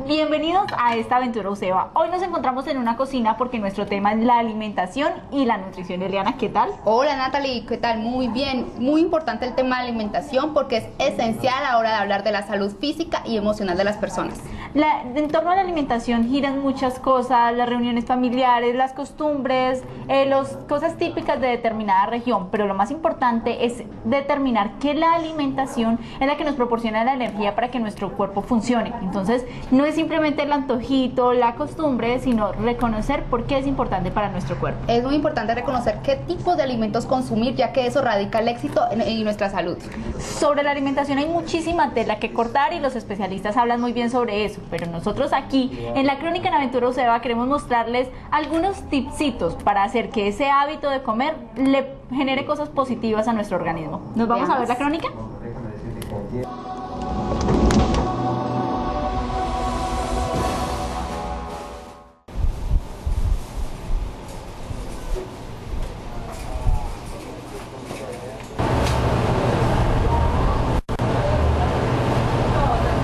Bienvenidos a esta aventura UCEBA. Hoy nos encontramos en una cocina porque nuestro tema es la alimentación y la nutrición. Eliana, ¿qué tal? Hola Natalie, ¿qué tal? Muy bien, muy importante el tema de alimentación porque es esencial a la hora de hablar de la salud física y emocional de las personas. En torno a la alimentación giran muchas cosas, las reuniones familiares, las costumbres, las cosas típicas de determinada región, pero lo más importante es determinar que la alimentación es la que nos proporciona la energía para que nuestro cuerpo funcione. Entonces, no es simplemente el antojito, la costumbre, sino reconocer por qué es importante para nuestro cuerpo. Es muy importante reconocer qué tipos de alimentos consumir, ya que eso radica el éxito en nuestra salud. Sobre la alimentación hay muchísima tela que cortar y los especialistas hablan muy bien sobre eso, pero nosotros aquí en la Crónica en Aventura UCEBA queremos mostrarles algunos tipsitos para hacer que ese hábito de comer le genere cosas positivas a nuestro organismo. ¿Nos vamos a ver la crónica?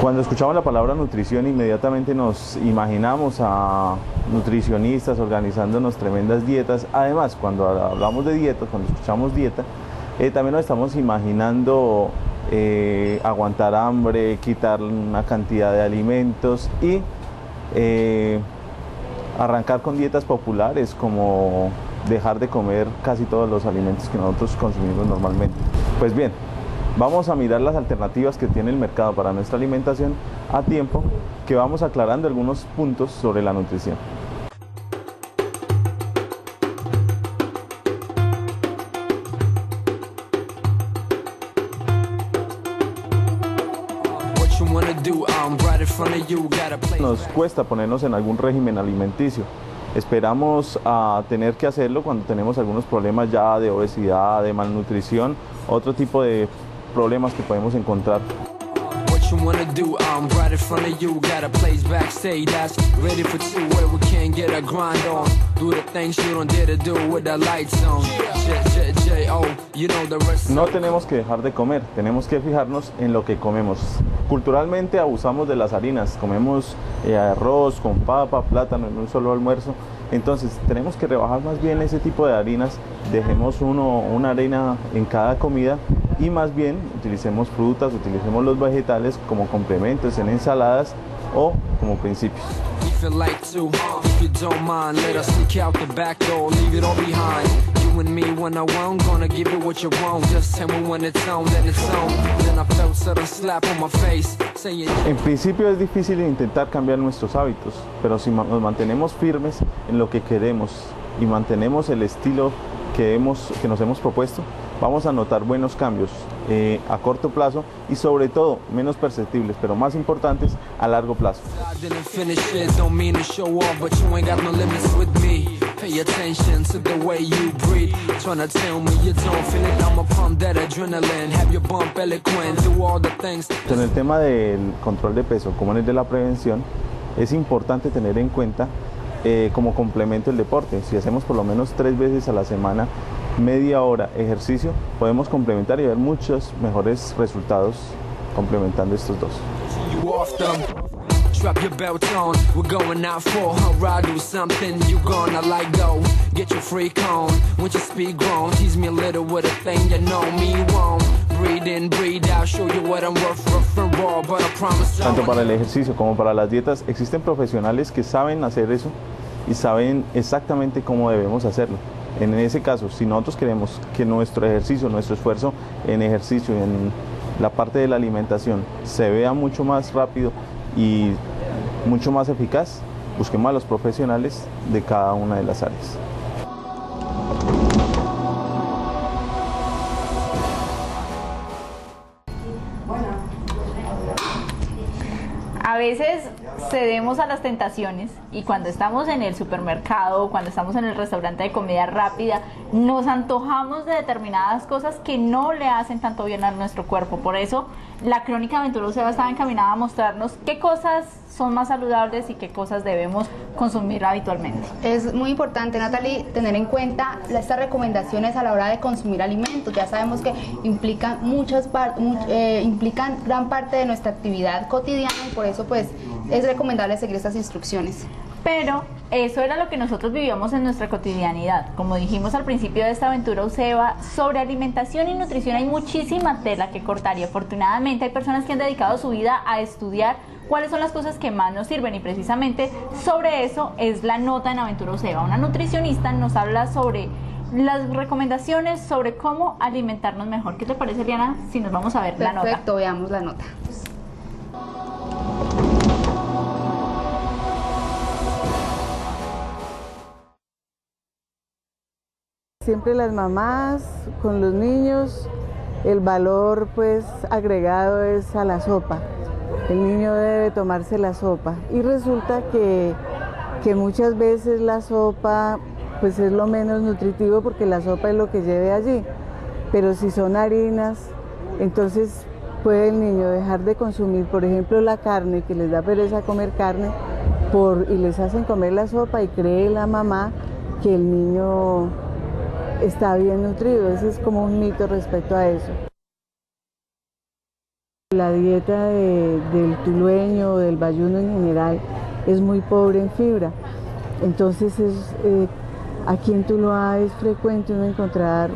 Cuando escuchamos la palabra nutrición, inmediatamente nos imaginamos a nutricionistas organizándonos tremendas dietas. Además, cuando hablamos de dietas, cuando escuchamos dieta, también nos estamos imaginando aguantar hambre, quitar una cantidad de alimentos y arrancar con dietas populares como dejar de comer casi todos los alimentos que nosotros consumimos normalmente. Pues bien, vamos a mirar las alternativas que tiene el mercado para nuestra alimentación a tiempo, que vamos aclarando algunos puntos sobre la nutrición. Nos cuesta ponernos en algún régimen alimenticio. Esperamos a tener que hacerlo cuando tenemos algunos problemas ya de obesidad, de malnutrición, otro tipo de problemas que podemos encontrar. No tenemos que dejar de comer, tenemos que fijarnos en lo que comemos. Culturalmente abusamos de las harinas, comemos arroz con papa, plátano en un solo almuerzo. Entonces tenemos que rebajar más bien ese tipo de harinas, dejemos una harina en cada comida y más bien utilicemos frutas, utilicemos los vegetales como complementos en ensaladas o como principios. En principio es difícil intentar cambiar nuestros hábitos, pero si nos mantenemos firmes en lo que queremos y mantenemos el estilo que nos hemos propuesto, vamos a notar buenos cambios a corto plazo y sobre todo menos perceptibles, pero más importantes a largo plazo. En el tema del control de peso, como en el de la prevención, es importante tener en cuenta como complemento el deporte. Si hacemos por lo menos 3 veces a la semana media hora ejercicio, podemos complementar y ver muchos mejores resultados complementando estos dos. Tanto para el ejercicio como para las dietas existen profesionales que saben hacer eso y saben exactamente cómo debemos hacerlo. En ese caso, si nosotros queremos que nuestro ejercicio, nuestro esfuerzo en ejercicio y en la parte de la alimentación se vea mucho más rápido y mucho más eficaz, busquemos a los profesionales de cada una de las áreas. A veces cedemos a las tentaciones y cuando estamos en el supermercado, cuando estamos en el restaurante de comida rápida, nos antojamos de determinadas cosas que no le hacen tanto bien a nuestro cuerpo. Por eso la Crónica Aventura UCEBA estaba encaminada a mostrarnos qué cosas son más saludables y qué cosas debemos consumir habitualmente. Es muy importante, Natalie, tener en cuenta estas recomendaciones a la hora de consumir alimentos. Ya sabemos que implican gran parte de nuestra actividad cotidiana y por eso pues es recomendable seguir estas instrucciones. Pero eso era lo que nosotros vivíamos en nuestra cotidianidad. Como dijimos al principio de esta aventura UCEBA, sobre alimentación y nutrición hay muchísima tela que cortar y afortunadamente hay personas que han dedicado su vida a estudiar cuáles son las cosas que más nos sirven y precisamente sobre eso es la nota en Aventura UCEBA. Una nutricionista nos habla sobre las recomendaciones sobre cómo alimentarnos mejor. ¿Qué te parece, Liana, si nos vamos a ver la nota? Perfecto, veamos la nota. Siempre las mamás con los niños, el valor pues agregado es a la sopa. El niño debe tomarse la sopa y resulta que muchas veces la sopa pues es lo menos nutritivo porque la sopa es lo que lleve allí, pero si son harinas, entonces puede el niño dejar de consumir, por ejemplo, la carne, que les da pereza comer carne, y les hacen comer la sopa y cree la mamá que el niño está bien nutrido. Ese es como un mito respecto a eso. La dieta del tulueño o del bayuno en general es muy pobre en fibra, entonces aquí en Tuluá es frecuente uno encontrar,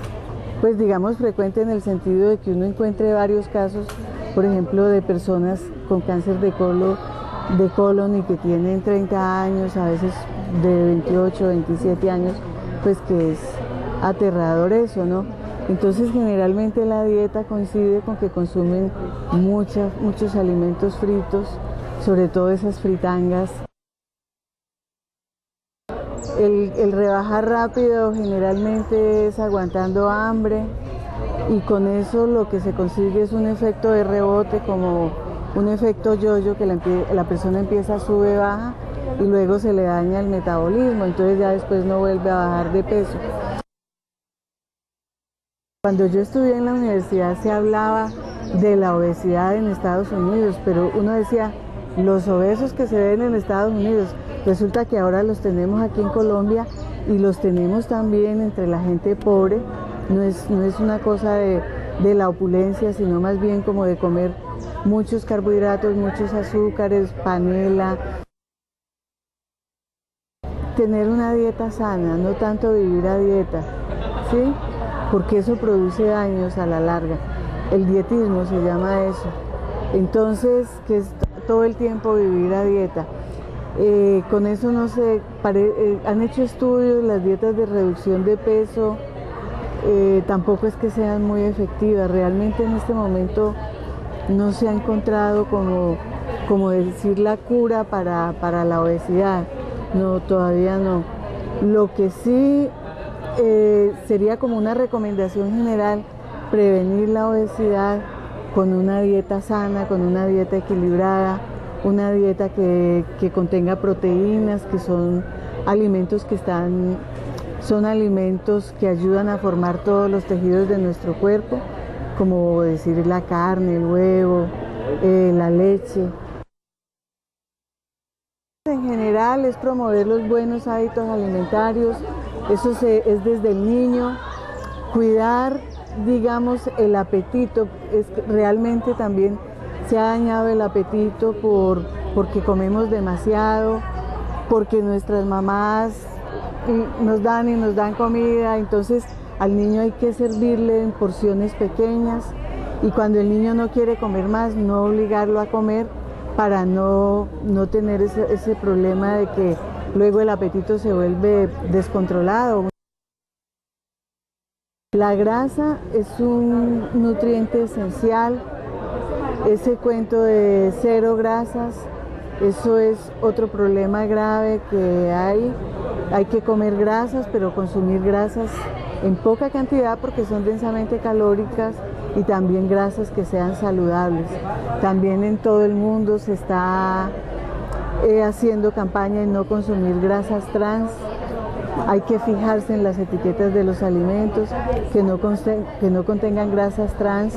pues digamos frecuente en el sentido de que uno encuentre varios casos, por ejemplo, de personas con cáncer de colon y que tienen 30 años, a veces de 28, 27 años, pues que es aterrador eso, ¿no? Entonces generalmente la dieta coincide con que consumen muchos alimentos fritos, sobre todo esas fritangas. El rebajar rápido generalmente es aguantando hambre y con eso lo que se consigue es un efecto de rebote, como un efecto yo-yo, que la persona empieza, sube, baja y luego se le daña el metabolismo, entonces ya después no vuelve a bajar de peso. Cuando yo estudié en la universidad se hablaba de la obesidad en Estados Unidos, pero uno decía, los obesos que se ven en Estados Unidos, resulta que ahora los tenemos aquí en Colombia y los tenemos también entre la gente pobre. No es una cosa de la opulencia, sino más bien como de comer muchos carbohidratos, muchos azúcares, panela. Tener una dieta sana, no tanto vivir a dieta, ¿sí? Porque eso produce daños a la larga. El dietismo se llama eso. Entonces, que es todo el tiempo vivir a dieta. Con eso no se han hecho estudios, las dietas de reducción de peso tampoco es que sean muy efectivas. Realmente en este momento no se ha encontrado como decir la cura para la obesidad. No, todavía no. Lo que sí sería como una recomendación general, prevenir la obesidad con una dieta sana, con una dieta equilibrada, una dieta que contenga proteínas, que son alimentos son alimentos que ayudan a formar todos los tejidos de nuestro cuerpo, como decir la carne, el huevo, la leche. En general es promover los buenos hábitos alimentarios, eso es desde el niño, cuidar, digamos, el apetito. Realmente también se ha dañado el apetito porque comemos demasiado, porque nuestras mamás nos dan comida, entonces al niño hay que servirle en porciones pequeñas y cuando el niño no quiere comer más, no obligarlo a comer para no tener ese problema de que luego el apetito se vuelve descontrolado. La grasa es un nutriente esencial, ese cuento de cero grasas, eso es otro problema grave que hay que comer grasas, pero consumir grasas en poca cantidad porque son densamente calóricas y también grasas que sean saludables. También en todo el mundo se está haciendo campaña de no consumir grasas trans. Hay que fijarse en las etiquetas de los alimentos que no contengan grasas trans.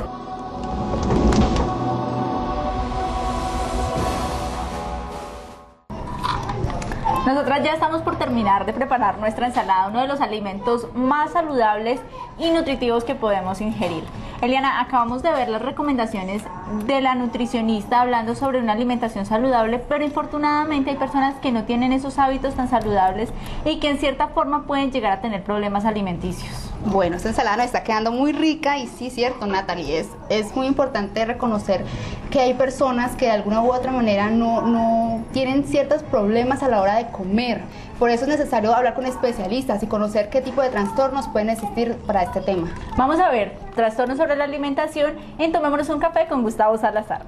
Nos Nosotras ya estamos por terminar de preparar nuestra ensalada, uno de los alimentos más saludables y nutritivos que podemos ingerir. Eliana, acabamos de ver las recomendaciones de la nutricionista hablando sobre una alimentación saludable, pero infortunadamente hay personas que no tienen esos hábitos tan saludables y que en cierta forma pueden llegar a tener problemas alimenticios. Bueno, esta ensalada nos está quedando muy rica y sí, cierto, Natalie, es muy importante reconocer que hay personas que de alguna u otra manera no tienen ciertos problemas a la hora de comer. Por eso es necesario hablar con especialistas y conocer qué tipo de trastornos pueden existir para este tema. Vamos a ver trastornos sobre la alimentación en Tomémonos un Café con Gustavo Salazar.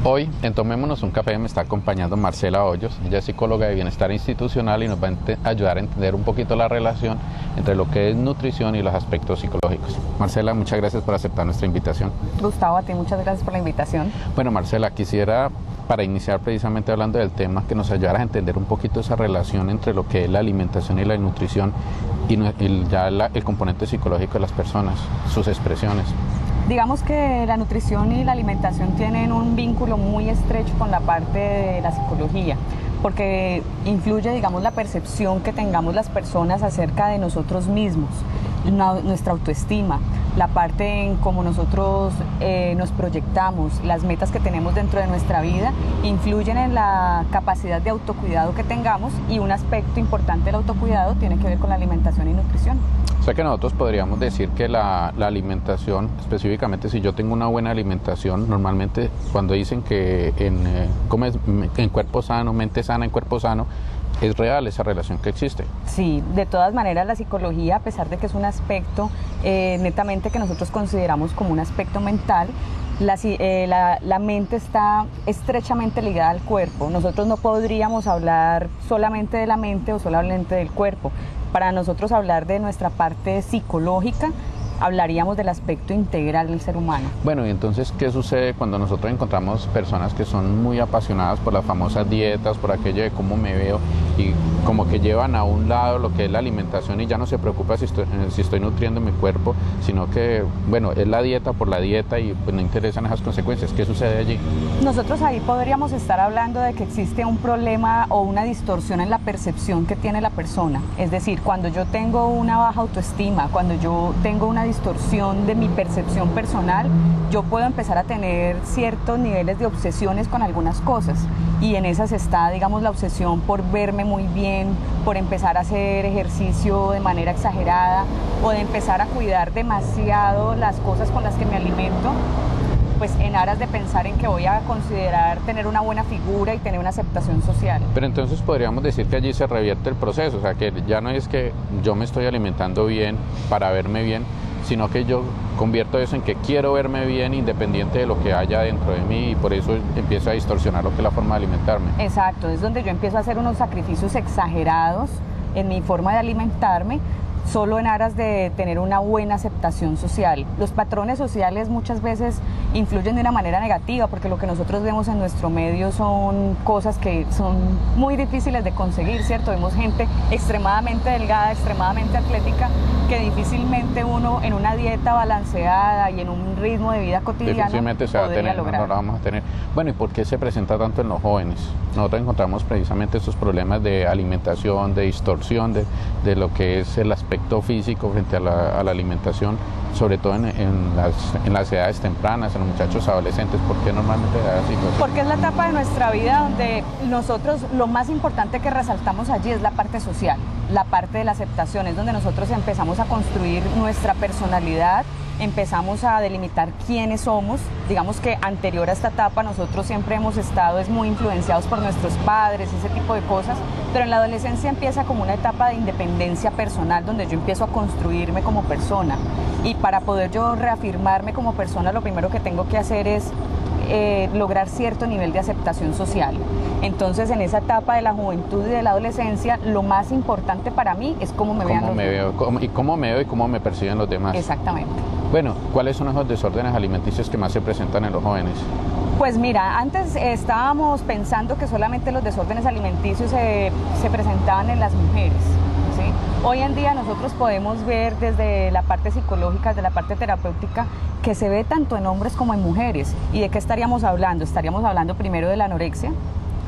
Hoy en Tomémonos un Café me está acompañando Marcela Hoyos, ella es psicóloga de bienestar institucional y nos va a ayudar a entender un poquito la relación entre lo que es nutrición y los aspectos psicológicos. Marcela, muchas gracias por aceptar nuestra invitación. Gustavo, a ti muchas gracias por la invitación. Bueno, Marcela, quisiera, para iniciar precisamente hablando del tema, que nos ayudaras a entender un poquito esa relación entre lo que es la alimentación y la nutrición y el componente psicológico de las personas, sus expresiones. Digamos que la nutrición y la alimentación tienen un vínculo muy estrecho con la parte de la psicología, porque influye, digamos, la percepción que tengamos las personas acerca de nosotros mismos, nuestra autoestima, la parte en cómo nosotros nos proyectamos, las metas que tenemos dentro de nuestra vida, influyen en la capacidad de autocuidado que tengamos, y un aspecto importante del autocuidado tiene que ver con la alimentación y nutrición. O sea que nosotros podríamos decir que la alimentación, específicamente si yo tengo una buena alimentación, normalmente cuando dicen que en cuerpo sano, mente sana en cuerpo sano, es real esa relación que existe. Sí, de todas maneras la psicología, a pesar de que es un aspecto netamente que nosotros consideramos como un aspecto mental, la mente está estrechamente ligada al cuerpo. Nosotros no podríamos hablar solamente de la mente o solamente del cuerpo. Para nosotros hablar de nuestra parte psicológica, hablaríamos del aspecto integral del ser humano. Bueno, y entonces, ¿qué sucede cuando nosotros encontramos personas que son muy apasionadas por las famosas dietas, por aquello de cómo me veo, y como que llevan a un lado lo que es la alimentación y ya no se preocupa si estoy nutriendo mi cuerpo, sino que, bueno, es la dieta por la dieta y pues no interesan esas consecuencias? ¿Qué sucede allí? Nosotros ahí podríamos estar hablando de que existe un problema o una distorsión en la percepción que tiene la persona. Es decir, cuando yo tengo una baja autoestima, cuando yo tengo una distorsión de mi percepción personal, yo puedo empezar a tener ciertos niveles de obsesiones con algunas cosas, y en esas está, digamos, la obsesión por verme muy bien, por empezar a hacer ejercicio de manera exagerada o de empezar a cuidar demasiado las cosas con las que me alimento, pues en aras de pensar en que voy a considerar tener una buena figura y tener una aceptación social. Pero entonces podríamos decir que allí se revierte el proceso, o sea que ya no es que yo me estoy alimentando bien para verme bien, sino que yo convierto eso en que quiero verme bien independiente de lo que haya dentro de mí, y por eso empiezo a distorsionar lo que es la forma de alimentarme. Exacto, es donde yo empiezo a hacer unos sacrificios exagerados en mi forma de alimentarme, solo en aras de tener una buena aceptación social. Los patrones sociales muchas veces influyen de una manera negativa, porque lo que nosotros vemos en nuestro medio son cosas que son muy difíciles de conseguir, ¿cierto? Vemos gente extremadamente delgada, extremadamente atlética, que difícilmente uno en una dieta balanceada y en un ritmo de vida cotidiano difícilmente se va a tener, no lo vamos a tener. Bueno, ¿y por qué se presenta tanto en los jóvenes? Nosotros encontramos precisamente estos problemas de alimentación, de distorsión de lo que es el aspecto físico frente a la alimentación, sobre todo en las edades tempranas, en los muchachos adolescentes. ¿Por qué normalmente da esa situación? Porque es la etapa de nuestra vida donde nosotros lo más importante que resaltamos allí es la parte social, la parte de la aceptación, es donde nosotros empezamos a construir nuestra personalidad, empezamos a delimitar quiénes somos. Digamos que anterior a esta etapa nosotros siempre hemos estado muy influenciados por nuestros padres, ese tipo de cosas, pero en la adolescencia empieza como una etapa de independencia personal, donde yo empiezo a construirme como persona, y para poder yo reafirmarme como persona, lo primero que tengo que hacer es lograr cierto nivel de aceptación social. Entonces, en esa etapa de la juventud y de la adolescencia, lo más importante para mí es cómo me vean los demás. Cómo me veo y cómo me perciben los demás. Exactamente. Bueno, ¿cuáles son esos desórdenes alimenticios que más se presentan en los jóvenes? Pues mira, antes estábamos pensando que solamente los desórdenes alimenticios se presentaban en las mujeres. ¿sí? Hoy en día nosotros podemos ver desde la parte psicológica, desde la parte terapéutica, que se ve tanto en hombres como en mujeres. ¿Y de qué estaríamos hablando? Estaríamos hablando primero de la anorexia,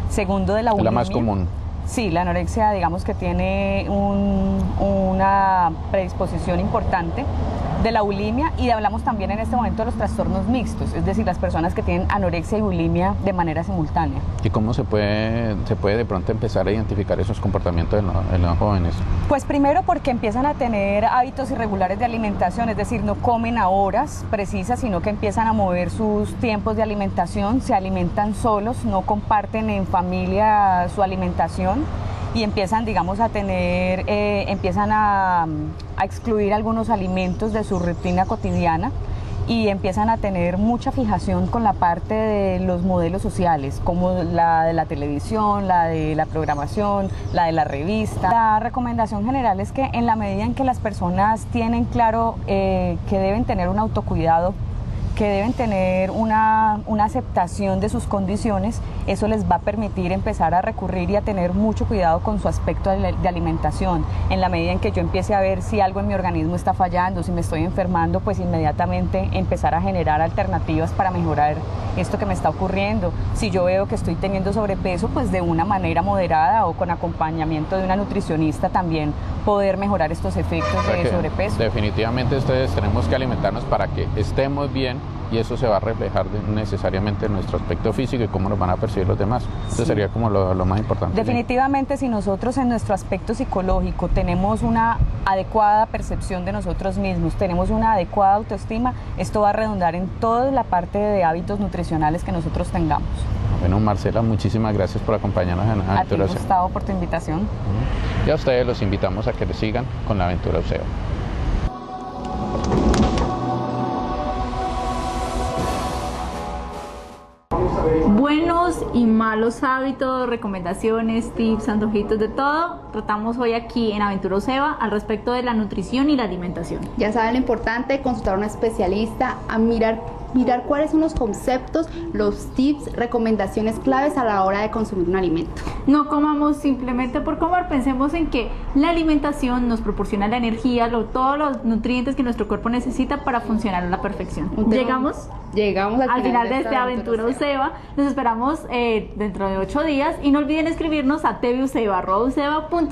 segundo de la bulimia. La más común. Sí, la anorexia digamos que tiene una predisposición importante, de la bulimia, y hablamos también en este momento de los trastornos mixtos, es decir, las personas que tienen anorexia y bulimia de manera simultánea. ¿Y cómo se puede de pronto empezar a identificar esos comportamientos en los jóvenes? Pues primero porque empiezan a tener hábitos irregulares de alimentación, es decir, no comen a horas precisas, sino que empiezan a mover sus tiempos de alimentación, se alimentan solos, no comparten en familia su alimentación, y empiezan, digamos, a tener, empiezan a excluir algunos alimentos de su rutina cotidiana, y empiezan a tener mucha fijación con la parte de los modelos sociales, como la de la televisión, la de la programación, la de la revista. La recomendación general es que en la medida en que las personas tienen claro que deben tener un autocuidado, que deben tener una aceptación de sus condiciones, eso les va a permitir empezar a recurrir y a tener mucho cuidado con su aspecto de alimentación. En la medida en que yo empiece a ver si algo en mi organismo está fallando, si me estoy enfermando, pues inmediatamente empezar a generar alternativas para mejorar esto que me está ocurriendo. Si yo veo que estoy teniendo sobrepeso, pues de una manera moderada o con acompañamiento de una nutricionista también poder mejorar estos efectos de sobrepeso. Definitivamente ustedes tenemos que alimentarnos para que estemos bien, y eso se va a reflejar necesariamente en nuestro aspecto físico y cómo nos van a percibir los demás. Eso sería como lo más importante. Definitivamente, si nosotros en nuestro aspecto psicológico tenemos una adecuada percepción de nosotros mismos, tenemos una adecuada autoestima, esto va a redundar en toda la parte de hábitos nutricionales que nosotros tengamos. Bueno, Marcela, muchísimas gracias por acompañarnos en Aventura Useo. A ti, Gustavo, por tu invitación. Y a ustedes los invitamos a que les sigan con la Aventura Useo. Buenos y malos hábitos, recomendaciones, tips, antojitos, de todo tratamos hoy aquí en Aventura Useva al respecto de la nutrición y la alimentación. Ya saben lo importante, consultar a un especialista, a mirar cuáles son los conceptos, los tips, recomendaciones claves a la hora de consumir un alimento. No comamos simplemente por comer, pensemos en que la alimentación nos proporciona la energía, todos los nutrientes que nuestro cuerpo necesita para funcionar a la perfección. Llegamos al final de esta Aventura Useva. Nos esperamos dentro de 8 días, y no olviden escribirnos a tvuseva@useva.edu.co.